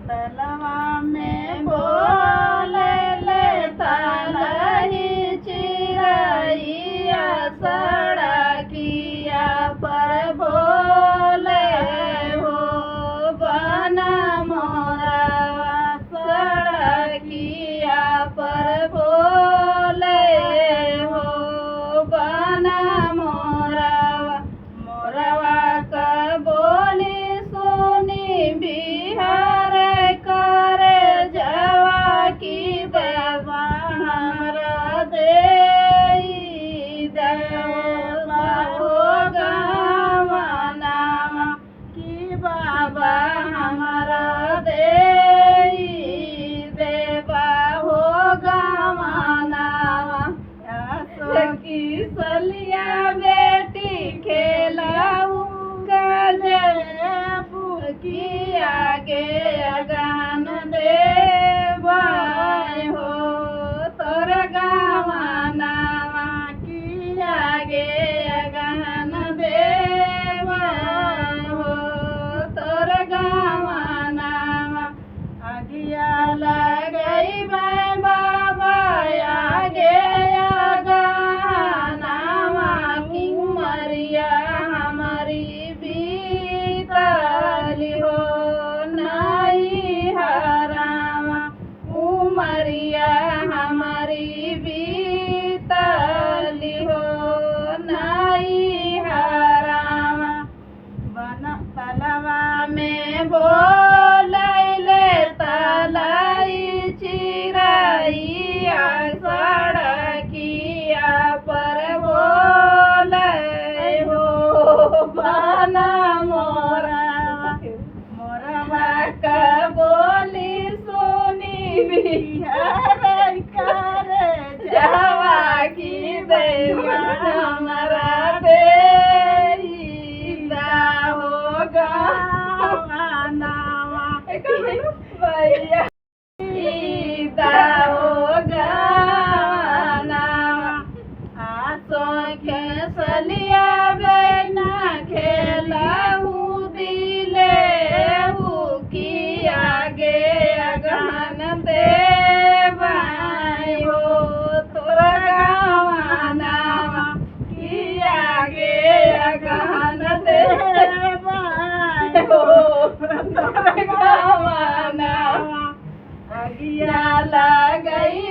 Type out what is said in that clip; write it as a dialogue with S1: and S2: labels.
S1: तलवा में बोले ले तलही चिरैया सड़किया पर बोले हो बन मोरवा सड़किया पर बोले हो बन मोरवा मोरवा का बोली सुनी बिहार करे जवा की देवा हमरा देई देवा हो गवनामा की बाबा हमरा देई देवा हो गवनामा सखी सलिया बेटी खेलाऊंगा की आगे अगान देवाय हो तोर गवनामा की आगे अगान देवाय हो तोर गवनामा आगिया लगई बाबा आगे अगानामा की मरिया हमारी बीतली हो नहीं हरामा उमरिया हमारी बीतली हो नहीं हरामा बन तलवा में बोलैले तलाई चिरैया सड़किया पर बोले हो बन मोरवा मोरवा का बोली सुनी बिहार करे जवा की देवा हमरा देई हो गवनामा भैया हो गवनामा आसों के सलिया बेना खेलाऊ दिले की आगे अगहन देवाई हो तोर गवनामा की आगे अगहन देवाई हो तोर गवनामा अगिया लगई